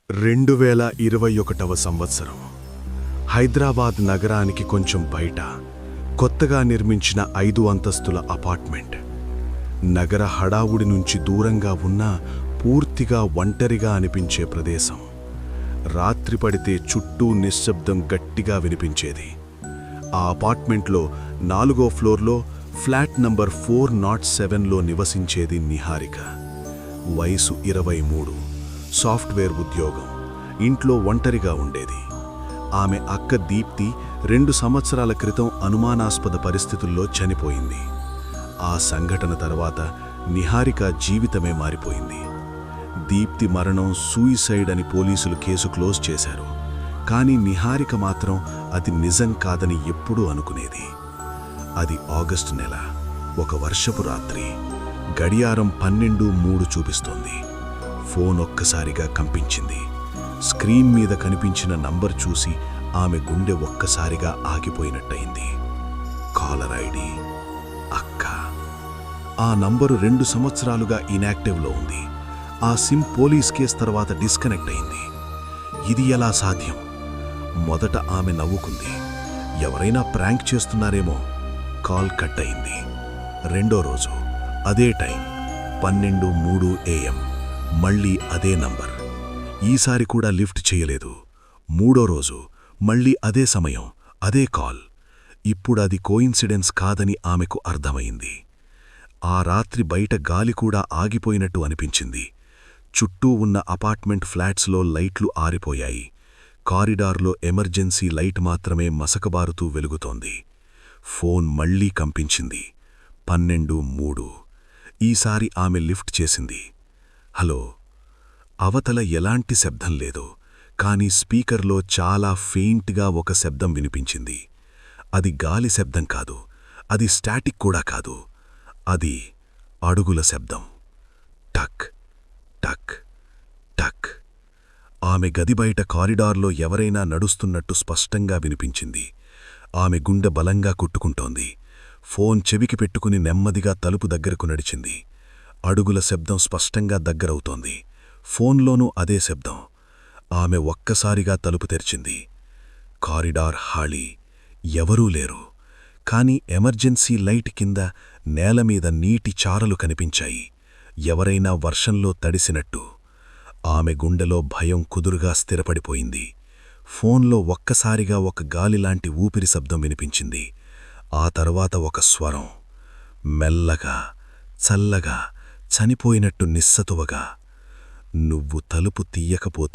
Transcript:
2021వ సంవత్సరం హైదరాబాద్ నగరానికి కొంచెం బయట కొత్తగా నిర్మించిన 5 అంతస్తుల అపార్ట్మెంట్. నగర హడావుడి నుంచి దూరంగా ఉన్న పూర్తిగా ఒంటరిగా అనిపించే ప్రదేశం. రాత్రి పడితే చుట్టూ నిశ్శబ్దం గట్టిగా వినిపించేది. ఆ అపార్ట్మెంట్లో 4వ ఫ్లోర్లో ఫ్లాట్ నంబర్ 407లో నివసించేది నిహారిక. వయసు 23, సాఫ్ట్వేర్ ఉద్యోగం. ఇంట్లో ఒంటరిగా ఉండేది. ఆమె అక్క దీప్తి 2 సంవత్సరాల క్రితం అనుమానాస్పద పరిస్థితుల్లో చనిపోయింది. ఆ సంఘటన తర్వాత నిహారిక జీవితమే మారిపోయింది. దీప్తి మరణం సూయిసైడ్ అని పోలీసులు కేసు క్లోజ్ చేశారు. కానీ నిహారిక మాత్రం అది నిజం కాదని ఎప్పుడూ అనుకునేది. అది ఆగస్టు నెల, ఒక వర్షపు రాత్రి. గడియారం 12:03 చూపిస్తోంది. ఫోన్ ఒక్కసారిగా కంపించింది. స్క్రీన్ మీద కనిపించిన నంబర్ చూసి ఆమె గుండె ఒక్కసారిగా ఆగిపోయినట్టయింది. కాలర్ ఐడి అక్క. ఆ నంబరు 2 సంవత్సరాలుగా ఇన్యాక్టివ్లో ఉంది. ఆ సిమ్ పోలీస్ కేస్ తర్వాత డిస్కనెక్ట్ అయింది. ఇది ఎలా సాధ్యం? మొదట ఆమె నవ్వుకుంది. ఎవరైనా ప్రాంక్ చేస్తున్నారేమో. కాల్ కట్ అయింది. రెండో రోజు అదే టైం, 12:03 AM. మళ్ళీ అదే నంబర్. ఈసారి కూడా లిఫ్ట్ చేయలేదు. మూడో రోజు మళ్ళీ అదే సమయం, అదే కాల్. ఇప్పుడు అది కోయిన్సిడెన్స్ కాదని ఆమెకు అర్థమైంది. ఆ రాత్రి బయట గాలి కూడా ఆగిపోయినట్టు అనిపించింది. చుట్టూ ఉన్న అపార్ట్మెంట్ ఫ్లాట్స్లో లైట్లు ఆరిపోయాయి. కారిడార్లో ఎమర్జెన్సీ లైట్ మాత్రమే మసకబారుతూ వెలుగుతోంది. ఫోన్ మళ్లీ కంపించింది. 12:03. ఈసారి ఆమె లిఫ్ట్ చేసింది. హలో. అవతల ఎలాంటి శబ్దం లేదు. కానీ స్పీకర్లో చాలా ఫెయింట్గా ఒక శబ్దం వినిపించింది. అది గాలి శబ్దం కాదు, అది స్టాటిక్ కూడా కాదు. అది అడుగుల శబ్దం. టక్ టక్ టక్. ఆమె గది బయట కారిడార్లో ఎవరైనా నడుస్తున్నట్టు స్పష్టంగా వినిపించింది. ఆమె గుండె బలంగా కొట్టుకుంటోంది. ఫోన్ చెవికి పెట్టుకుని నెమ్మదిగా తలుపు దగ్గరకు నడిచింది. అడుగుల శబ్దం స్పష్టంగా దగ్గరవుతోంది. ఫోన్లోనూ అదే శబ్దం. ఆమె ఒక్కసారిగా తలుపు తెరిచింది. కారిడార్ ఖాళీ. ఎవరూ లేరు. కాని ఎమర్జెన్సీ లైట్ కింద నేలమీద నీటి చారలు కనిపించాయి. ఎవరైనా వర్షంలో తడిసినట్టు. ఆమె గుండెలో భయం కుదురుగా స్థిరపడిపోయింది. ఫోన్లో ఒక్కసారిగా ఒక గాలిలాంటి ఊపిరి శబ్దం వినిపించింది. ఆ తర్వాత ఒక స్వరం, మెల్లగా, చల్లగా, చనిపోయినట్టు నిస్సతువగా. నువ్వు తలుపు తీయకపోతే